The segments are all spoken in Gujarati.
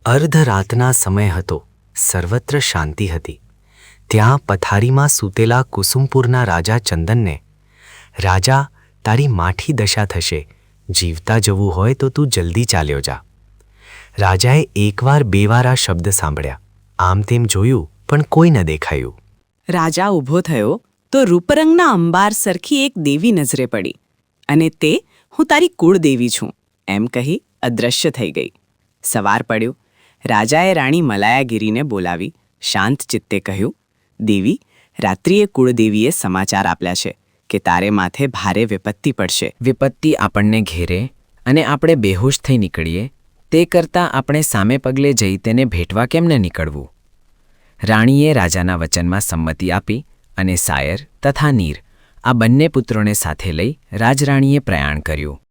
અર્ધરાતના સમય હતો. સર્વત્ર શાંતિ હતી. ત્યાં પથારીમાં સૂતેલા કુસુમપુરના રાજા ચંદનને, રાજા, તારી માઠી દશા થશે, જીવતા જવું હોય તો તું જલ્દી ચાલ્યો જા. રાજાએ એકવાર બે વાર આ શબ્દ સાંભળ્યા. આમ તેમ જોયું પણ કોઈ ન દેખાયું. રાજા ઊભો થયો તો રૂપરંગના અંબાર સરખી એક દેવી નજરે પડી અને તે હું તારી કુળદેવી છું એમ કહી અદૃશ્ય થઈ ગઈ. સવાર પડ્યું. રાજાએ રાણી મલાયાગીરીને બોલાવી શાંત ચિત્તે કહ્યું, દેવી, રાત્રિએ કુળદેવીએ સમાચાર આપ્યા છે કે તારે માથે ભારે વિપત્તિ પડશે. વિપત્તિ આપણને ઘેરે અને આપણે બેહોશ થઈ નીકળીએ તે કરતાં આપણે સામે પગલે જઈ તેને ભેટવા કેમ ન નીકળવું? રાણીએ રાજાના વચનમાં સંમતિ આપી અને સાયર તથા નીર આ બંને પુત્રોને સાથે લઈ રાજરાણીએ પ્રયાણ કર્યું.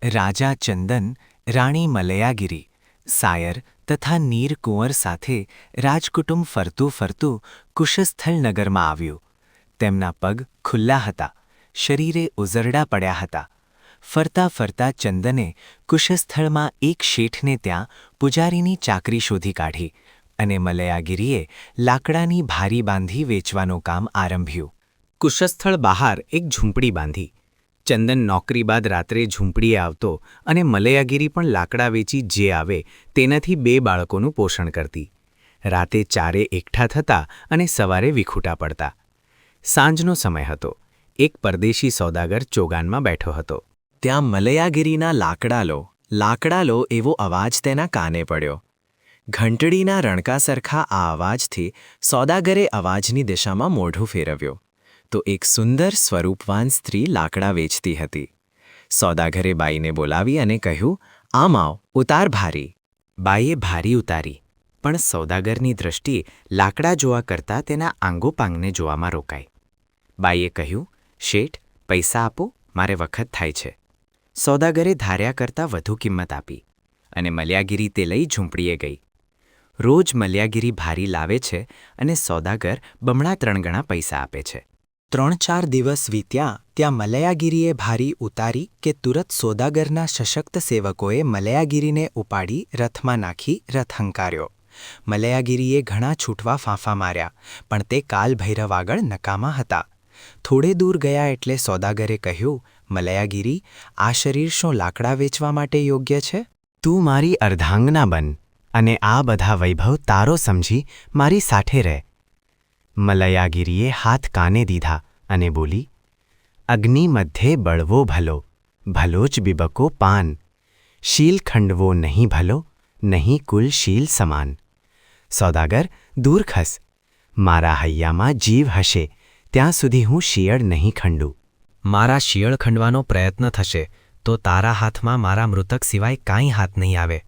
રાજા ચંદન, રાણી મલયાગીરી, સાયર તથા નીર કુંવર સાથે રાજકુટુંબ ફરતું ફરતું કુશસ્થળ નગરમાં આવ્યું. તેમના પગ ખુલ્લા હતા, શરીરે ઉઝરડા પડ્યા હતા. ફરતા ફરતા ચંદને કુશસ્થળમાં એક શેઠને ત્યાં પૂજારીની ચાકરી શોધી કાઢી અને મલયાગીરીએ લાકડાની ભારી બાંધી વેચવાનું કામ આરંભ્યું. કુશસ્થળ બહાર એક ઝૂંપડી બાંધી. ચંદન નોકરી બાદ રાત્રે ઝૂંપડીએ આવતો અને મલયાગીરી પણ લાકડા વેચી જે આવે તેનાથી બે બાળકોનું પોષણ કરતી. રાતે ચારે એકઠા થતા અને સવારે વિખૂટા પડતા. સાંજનો સમય હતો. એક પરદેશી સોદાગર ચોગાનમાં બેઠો હતો. ત્યાં મલયાગીરીના લાકડા લો એવો અવાજ તેના કાને પડ્યો. ઘંટડીના રણકા સરખા આ અવાજથી સોદાગરે અવાજની દિશામાં મોઢું ફેરવ્યો તો એક સુંદર સ્વરૂપવાન સ્ત્રી લાકડા વેચતી હતી. સોદાગરે બાઈને બોલાવી અને કહ્યું, આમ આવ, ઉતાર ભારી. બાઈએ ભારી ઉતારી, પણ સોદાગરની દૃષ્ટિ લાકડા જોવા કરતાં તેના આંગોપાંગને જોવામાં રોકાઈ. બાઈએ કહ્યું, શેઠ, પૈસા આપો, મારે વખત થાય છે. સોદાગરે ધાર્યા કરતાં વધુ કિંમત આપી અને મલયાગીરી તે લઈ ઝૂંપડીએ ગઈ. રોજ મલયાગીરી ભારી લાવે છે અને સોદાગર બમણા 3 ગણા પૈસા આપે છે. 3-4 દિવસ વીત્યા. ત્યાં મલયાગીરીએ ભારી ઉતારી કે તુરત સોદાગરના સશક્ત સેવકોએ મલયાગીરીને ઉપાડી રથમાં નાખી રથ હંકાર્યો. મલયાગીરીએ ઘણા છૂટવા ફાંફા માર્યા, પણ તે કાલભૈરવ આગળ નકામા હતા. થોડે દૂર ગયા એટલે સોદાગરે કહ્યું, મલયાગીરી, આ શરીર શું લાકડા વેચવા માટે યોગ્ય છે? તું મારી અર્ધાંગના બન અને આ બધા વૈભવ તારો સમજી મારી સાથે રહે. મલયાગીરીએ હાથ કાને દીધા અને બોલી, અગ્નિ મધ્યે બળવો ભલો, ભલો જ બિબકો પાન. શીલ ખંડવો નહીં ભલો, નહીં કુલ શીલ સમાન. સોદાગર, દૂર ખસ. મારા હૈયામાં જીવ હશે ત્યાં સુધી હું શિયળ નહીં ખંડું. મારા શિયળ ખંડવાનો પ્રયત્ન થશે તો તારા હાથમાં મારા મૃતક સિવાય કાંઈ હાથ નહીં આવે.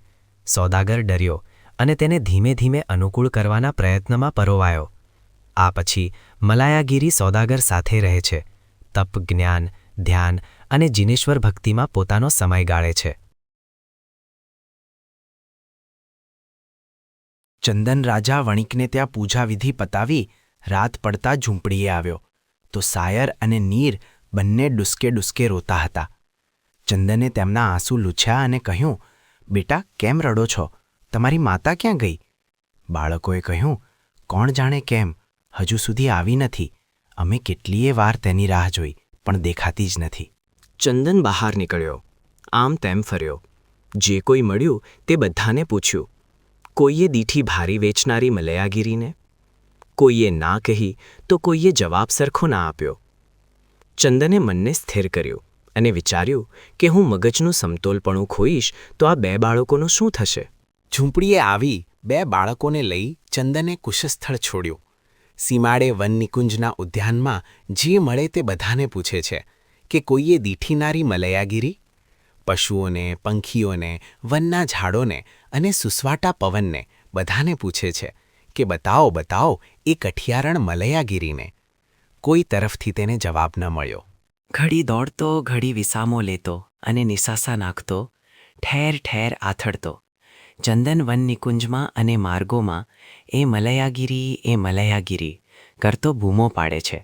સોદાગર ડર્યો અને તેને ધીમે ધીમે અનુકૂળ કરવાના પ્રયત્નમાં પરોવાયો. આ પછી મલયાગીરી સોદાગર સાથે રહે છે. તપ, જ્ઞાન, ધ્યાન અને જીનેશ્વર ભક્તિમાં પોતાનો સમય ગાળે છે. ચંદન રાજા વણિકને ત્યાં પૂજાવિધિ પતાવી રાત પડતા ઝૂંપડીએ આવ્યો તો સાયર અને નીર બંને ડુસકે ડુસકે રોતા હતા. ચંદને તેમના આંસુ લૂછ્યા અને કહ્યું, બેટા, કેમ રડો છો? તમારી માતા ક્યાં ગઈ? બાળકોએ કહ્યું, કોણ જાણે કેમ, હજુ સુધી આવી નથી. અમે કેટલીય વાર તેની રાહ જોઈ પણ દેખાતી જ નથી. ચંદન બહાર નીકળ્યો. આમ તેમ ફર્યો. જે કોઈ મળ્યું તે બધાને પૂછ્યું. કોઈએ દીઠી ભારી વેચનારી મલયાગીરીને, કોઈએ ના કહી તો કોઈએ જવાબ સરખો ના આપ્યો. ચંદને મનને સ્થિર કર્યું અને વિચાર્યું કે હું મગજનું સમતોલપણું ખોઈશ તો આ 2 બાળકોનું શું થશે? ઝૂંપડીએ આવી 2 બાળકોને લઈ ચંદને કુશસ્થળ છોડ્યું. સીમાડે વનનિકુંજના ઉદ્યાનમાં જે મળે તે બધાને પૂછે છે કે કોઈએ દીઠીનારી મલયાગીરી? પશુઓને, પંખીઓને, વનના ઝાડોને અને સુસવાટા પવનને બધાને પૂછે છે કે બતાવો બતાવો એ કઠિયારણ મલયાગીરીને. કોઈ તરફથી તેને જવાબ ન મળ્યો. ઘડી દોડતો, ઘડી વિસામો લેતો અને નિસાસા નાખતો, ઠેર ઠેર આથડતો. ચંદન વન નિકુંજમાં અને માર્ગોમાં એ મલયાગીરી કરતો બૂમો પાડે છે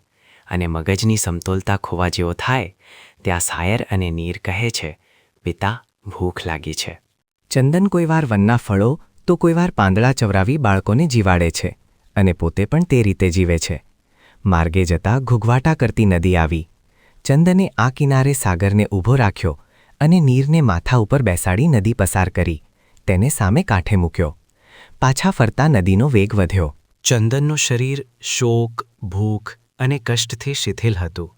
અને મગજની સમતોલતા ખોવા જેવો થાય ત્યાં સાયર અને નીર કહે છે, પિતા, ભૂખ લાગી છે. ચંદન કોઈવાર વનના ફળો તો કોઈવાર પાંદડા ચવરાવી બાળકોને જીવાડે છે અને પોતે પણ તે રીતે જીવે છે. માર્ગે જતા ઘૂઘવાટા કરતી નદી આવી. ચંદને આ કિનારે સાગરને ઊભો રાખ્યો અને નીરને માથા ઉપર બેસાડી નદી પસાર કરી. તેને સામે કાંઠે મૂક્યો. પાછા ફરતા નદીનો વેગ વધ્યો. ચંદનનું શરીર શોક, ભૂખ અને કષ્ટથી શિથિલ હતું.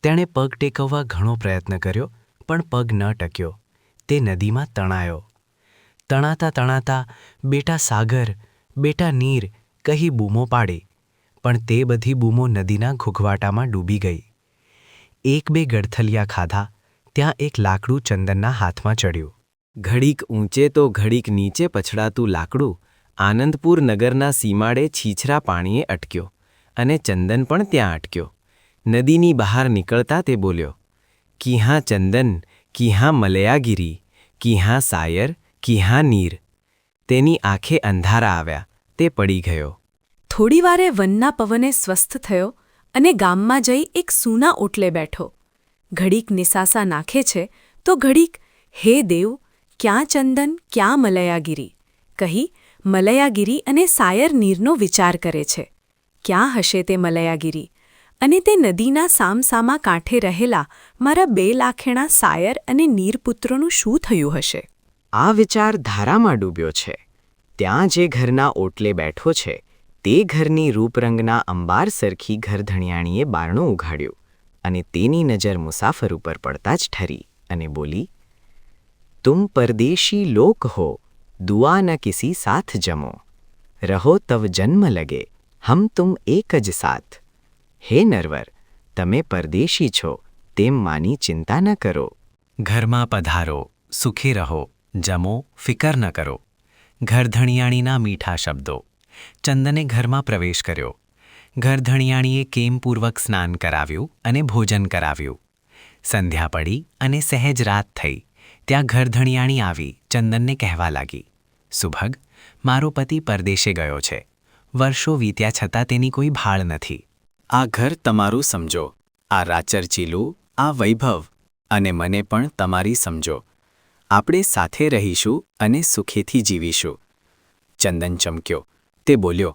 તેણે પગ ટેકવવા ઘણો પ્રયત્ન કર્યો, પણ પગ ન ટક્યો. તે નદીમાં તણાયો. તણાતા તણાતા બેટા સાગર, બેટા નીર કહી બૂમો પાડી, પણ તે બધી બૂમો નદીના ઘૂઘવાટામાં ડૂબી ગઈ. એક બે ગડથલિયા ખાધા ત્યાં એક લાકડું ચંદનના હાથમાં ચડ્યું. ઘડીક ઊંચે તો ઘડીક નીચે પછડાતું લાકડું આનંદપુર નગરના સીમાડે છીછરા પાણીએ અટક્યો અને ચંદન પણ ત્યાં અટક્યો. નદીની બહાર નીકળતા તે બોલ્યો, કિહા ચંદન, કિહા મલયાગીરી, કિહા સાયર, કિહા નીર. તેની આંખે અંધારા આવ્યા. તે પડી ગયો. થોડીવારે વનના પવને સ્વસ્થ થયો અને ગામમાં જઈ એક સૂના ઓટલે બેઠો. ઘડીક નિસાસા નાખે છે તો ઘડીક હે દેવ, ક્યાં ચંદન, ક્યાં મલયાગીરી કહી મલયાગીરી અને સાયર નીરનો વિચાર કરે છે. ક્યાં હશે તે મલયાગીરી અને તે નદીના સામસામા કાંઠે રહેલા મારા 2 લાખેણા સાયર અને નીરપુત્રોનું શું થયું હશે? આ વિચાર ધારામાં ડૂબ્યો છે. ત્યાં જે ઘરના ઓટલે બેઠો છે તે ઘરની રૂપરંગના અંબાર સરખી ઘરધણિયાણીએ બારણું ઉઘાડ્યું અને તેની નજર મુસાફર ઉપર પડતા જ ઠરી અને બોલી, તુમ પરદેશી લોક હો, દુઆ ન કિસી સાથ જમો, રહો તવ જન્મ લગે, હમ તુમ એક જ સાથ. હે નરવર, તમે પરદેશી છો તેમ માની ચિંતા ન કરો. ઘરમાં પધારો, સુખી રહો, જમો, ફિકર ન કરો. ઘરધણિયાણીના મીઠા શબ્દો. ચંદને ઘરમાં પ્રવેશ કર્યો. ઘરધણિયાણીએ કેમપૂર્વક સ્નાન કરાવ્યું અને ભોજન કરાવ્યું. સંધ્યા પડી અને સહેજ રાત થઈ ત્યાં ઘરધણિયાણી આવી ચંદનને કહેવા લાગી, સુભગ, મારો પતિ પરદેશે ગયો છે. વર્ષો વીત્યા છતાં તેની કોઈ ભાળ નથી. આ ઘર તમારું સમજો, આ રાચરચીલું, આ વૈભવ, અને મને પણ તમારી સમજો. આપણે સાથે રહીશું અને સુખેથી જીવીશું. ચંદન ચમક્યો. તે બોલ્યો,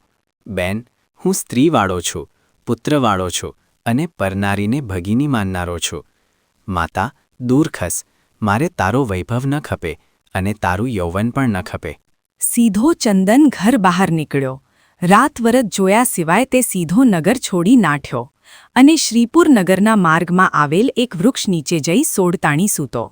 બેન, હું સ્ત્રીવાળો છું, પુત્રવાળો છું અને પરનારીને ભગીની માનનારો છું. માતા, દૂર ખસ, મારે તારો વૈભવ ન ખપે અને તારું યૌવન પણ ન ખપે. સીધો ચંદન ઘર બહાર નીકળ્યો. રાત વરત જોયા સિવાય તે સીધો નગર છોડી નાઠ્યો અને શ્રીપુર નગરના માર્ગમાં આવેલ એક વૃક્ષ નીચે જઈ સોડતાણી સૂતો.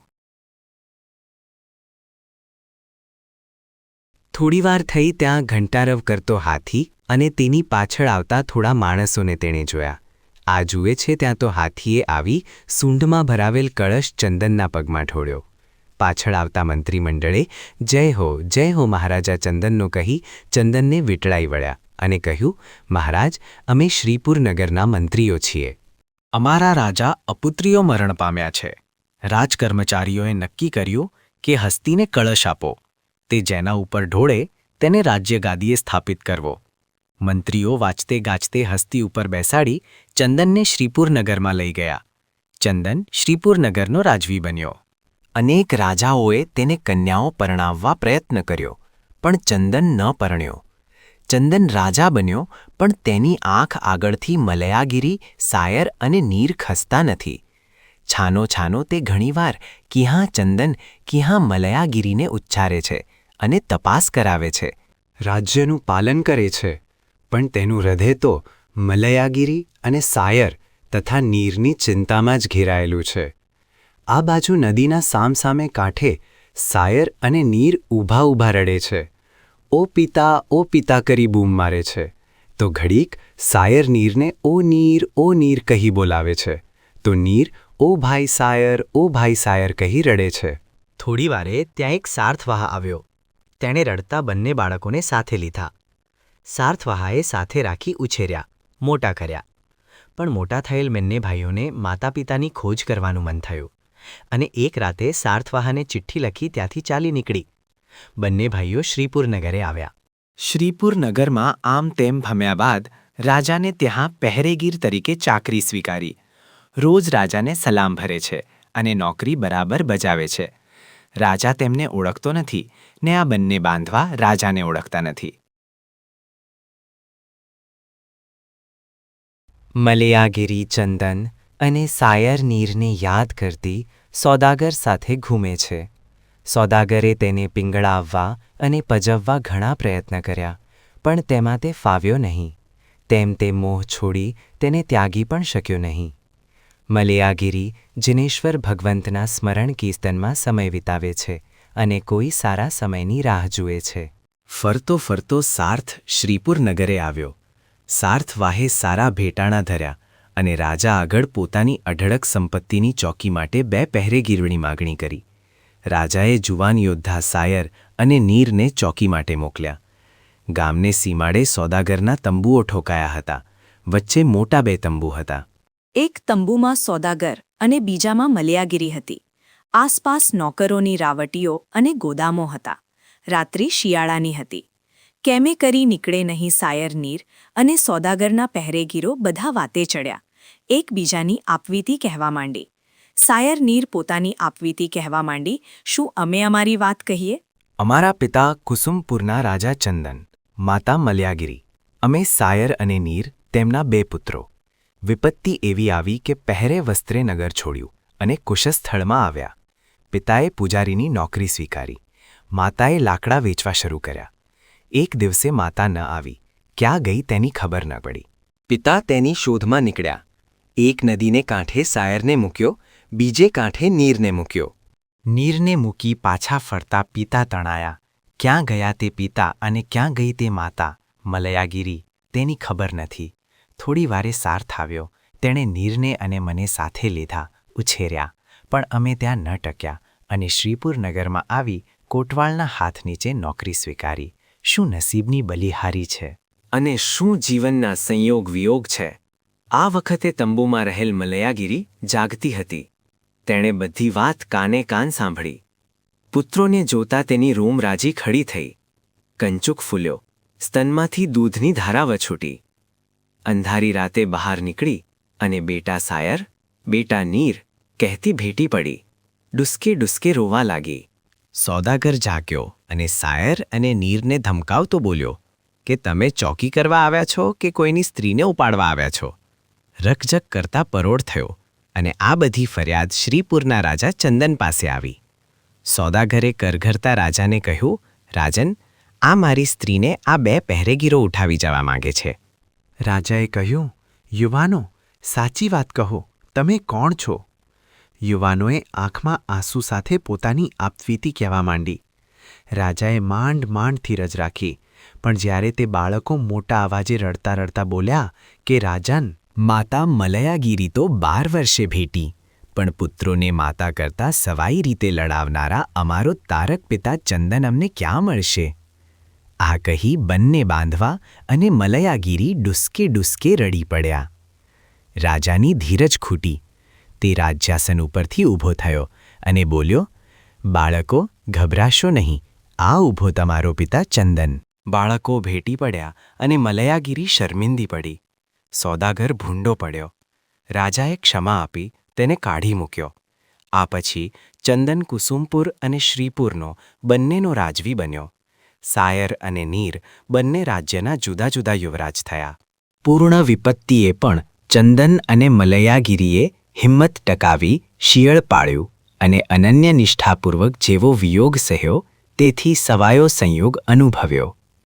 થોડીવાર થઈ ત્યાં ઘંટારવ કરતો હાથી અને તેની પાછળ આવતા થોડા માણસોને તેણે જોયા. આ જુએ છે ત્યાં તો હાથીએ આવી સૂંઢમાં ભરાવેલ કળશ ચંદનના પગમાં ઠોળ્યો. પાછળ આવતા મંત્રીમંડળે જય હો મહારાજા ચંદનનો કહી ચંદનને વીંટળાઈ વળ્યા અને કહ્યું, મહારાજ, અમે શ્રીપુર નગરના મંત્રીઓ છીએ. અમારા રાજા અપુત્રીઓ મરણ પામ્યા છે. રાજકર્મચારીઓએ નક્કી કર્યું કે હસ્તીને કળશ આપો. તે જેના ઉપર ઢોળે તેને રાજ્યગાદીએ સ્થાપિત કરવો. મંત્રીઓ વાંચતે ગાજતે હસ્તી ઉપર બેસાડી ચંદનને શ્રીપુર નગરમાં લઈ ગયા. ચંદન શ્રીપુર નગરનો રાજવી બન્યો. અનેક રાજાઓએ તેને કન્યાઓ પરણાવવા પ્રયત્ન કર્યો, પણ ચંદન ન પરણ્યો. ચંદન રાજા બન્યો, પણ તેની આંખ આગળથી મલયાગીરી, સાયર અને નીર ખસતા નથી. છાનો છાનો તે ઘણીવાર કિહા ચંદન, કિહા મલયાગીરીને ઉચ્ચારે છે અને તપાસ કરાવે છે. રાજ્યનું પાલન કરે છે, પણ તેનું હૃદય તો મલયાગીરી અને સાયર તથા નીરની ચિંતામાં જ ઘેરાયેલું છે. આ બાજુ નદીના સામસામે કાંઠે સાયર અને નીર ઊભા રડે છે. ઓ પિતા કરી બૂમ મારે છે, તો ઘડીક સાયર નીરને ઓ નીર કહી બોલાવે છે, તો નીર ઓ ભાઈ સાયર કહી રડે છે. થોડી વારે ત્યાં એક સાર્થવાહ આવ્યો. તેણે રડતા બંને બાળકોને સાથે લીધા. સાર્થવાહાએ સાથે રાખી ઉછેર્યા, મોટા કર્યા. પણ મોટા થયેલ બંને ભાઈઓને માતા પિતાની ખોજ કરવાનું મન થયું અને એક રાતે સાર્થવાહાને ચિઠ્ઠી લખી ત્યાંથી ચાલી નીકળી. બંને ભાઈઓ શ્રીપુર નગરે આવ્યા. શ્રીપુર નગરમાં આમ તેમ ભમ્યા બાદ રાજાને ત્યાં પહેરેગીર તરીકે ચાકરી સ્વીકારી. રોજ રાજાને સલામ ભરે છે અને નોકરી બરાબર બજાવે છે. રાજા તેમને ઓળખતો નથી ને આ બંને બાંધવા રાજાને ઓળખતા નથી. મલયાગીરી ચંદન અને સાયર નીરને યાદ કરતી સોદાગર સાથે ઘૂમે છે. સોદાગરે તેને પીંગળાવવા અને પજવવા ઘણા પ્રયત્ન કર્યા, પણ તેમાં તે ફાવ્યો નહીં. તેમ તે મોહ છોડી તેને ત્યાગી પણ શક્યો નહીં. મલયાગીરી જિનેશ્વર ભગવંતના સ્મરણ કીર્તનમાં સમય વિતાવે છે અને કોઈ સારા સમયની રાહ જુએ છે. ફરતો ફરતો સાર્થ શ્રીપુર નગરે આવ્યો. સાર્થ વાહે સારા ભેટાણા ધર્યા અને રાજા આગળ પોતાની અઢળક સંપત્તિની ચોકી માટે 2 પહેરેગીરની માગણી કરી. રાજાએ જુવાન યોદ્ધા સાયર અને નીરને ચોકી માટે મોકલ્યા. ગામને સીમાડે સોદાગરના તંબુઓ ઠોકાયા હતા. વચ્ચે મોટા 2 તંબુ હતા. એક તંબુમાં સોદાગર અને બીજામાં મલયાગીરી હતી. આસપાસ નોકરોની રાવટીઓ અને ગોદામો હતા. રાત્રિ શિયાળાની હતી. કેમે કરી નીકળે નહીં સાયર નીર અને સોદાગરના પહેરેગીરો બધા વાતે ચડ્યા. એકબીજાની આપવીતી કહેવા માંડી. સાયર નીર પોતાની આપવીતી કહેવા માંડી, શું અમે અમારી વાત કહીએ? અમારા પિતા કુસુમપુરના રાજા ચંદન, માતા મલયાગીરી, અમે સાયર અને નીર તેમના 2 પુત્રો. વિપત્તિ એવી આવી કે પહેરે વસ્ત્રે નગર છોડ્યું અને કુશસ્થળમાં આવ્યા. પિતાએ પૂજારીની નોકરી સ્વીકારી. માતાએ લાકડા વેચવા શરૂ કર્યા. એક દિવસે માતા ન આવી. ક્યાં ગઈ તેની ખબર ન પડી. પિતા તેની શોધમાં નીકળ્યા. એક નદીને કાંઠે સાયરને મૂક્યો, બીજે કાંઠે નીરને મૂક્યો. નીરને મૂકી પાછા ફરતા પિતા તણાયા. ક્યાં ગયા તે પિતા અને ક્યાં ગઈ તે માતા મલયાગીરી તેની ખબર નથી. થોડી વારે સાર્થ આવ્યો. તેણે નીરને અને મને સાથે લીધા, ઉછેર્યા, પણ અમે ત્યાં ન ટક્યા અને શ્રીપુર નગરમાં આવી કોટવાળના હાથ નીચે નોકરી સ્વીકારી. શું નસીબની બલિહારી છે અને શું જીવનના સંયોગ વિયોગ છે. આ વખતે તંબુમાં રહેલ મલયાગીરી જાગતી હતી. તેણે બધી વાત કાને કાન સાંભળી. પુત્રોને જોતા તેની રૂમ રાજી ખડી થઈ. કંચુક ફૂલ્યો. સ્તનમાંથી દૂધની ધારા વછૂટી. અંધારી રાતે બહાર નીકળી અને બેટા સાયર, બેટા નીર કહેતી ભેટી પડી. ડુસકે ડુસકે રોવા લાગી. સોદાગર જાગ્યો અને સાયર અને નીરને ધમકાવતો બોલ્યો કે તમે ચોકી કરવા આવ્યા છો કે કોઈની સ્ત્રીને ઉપાડવા આવ્યા છો. રકઝક કરતા પરોઢ થયો અને આ બધી ફરિયાદ શ્રીપુરના રાજા ચંદન પાસે આવી. સોદાગરે કરઘરતા રાજાને કહ્યું, રાજન, આ મારી સ્ત્રીને આ 2 પહેરેગીરો ઉઠાવી જવા માંગે છે. રાજાએ કહ્યું, યુવાનો, સાચી વાત કહો, તમે કોણ છો? યુવાનોએ આંખમાં આંસુ સાથે પોતાની આપવીતી કહેવા માંડી. રાજાએ માંડ માંડ ધીરજ રાખી, પણ જ્યારે તે બાળકો મોટા અવાજે રડતા રડતા બોલ્યા કે રાજન, માતા મલયાગીરી તો 12 વર્ષે ભેટી, પણ પુત્રોને માતા કરતા સવાઈ રીતે લડાવનારા અમારો તારક પિતા ચંદન અમને ક્યાં મળશે? આ કહી બંને બાંધવા અને મલયાગીરી ડુસકે ડુસકે રડી પડ્યા. રાજાની ધીરજ ખૂટી. તે રાજ્યાસન ઉપરથી ઊભો થયો અને બોલ્યો, બાળકો, ગભરાશો નહીં, આ ઊભો તમારો પિતા ચંદન. બાળકો ભેટી પડ્યા અને મલયાગીરી શર્મિંદી પડી. સોદાગર ભૂંડો પડ્યો. રાજાએ ક્ષમા આપી તેને કાઢી મૂક્યો. આ પછી ચંદન કુસુમપુર અને શ્રીપુરનો બંનેનો રાજવી બન્યો. સાયર અને નીર બંને રાજ્યના જુદા જુદા યુવરાજ થયા. પૂર્ણ વિપત્તિએ પણ ચંદન અને મલયાગીરીએ હિંમત ટકાવી શિયળ પાળ્યું અને અનન્ય નિષ્ઠાપૂર્વક જેવો વિયોગ સહ્યો તેથી સવાયો સંયોગ અનુભવ્યો.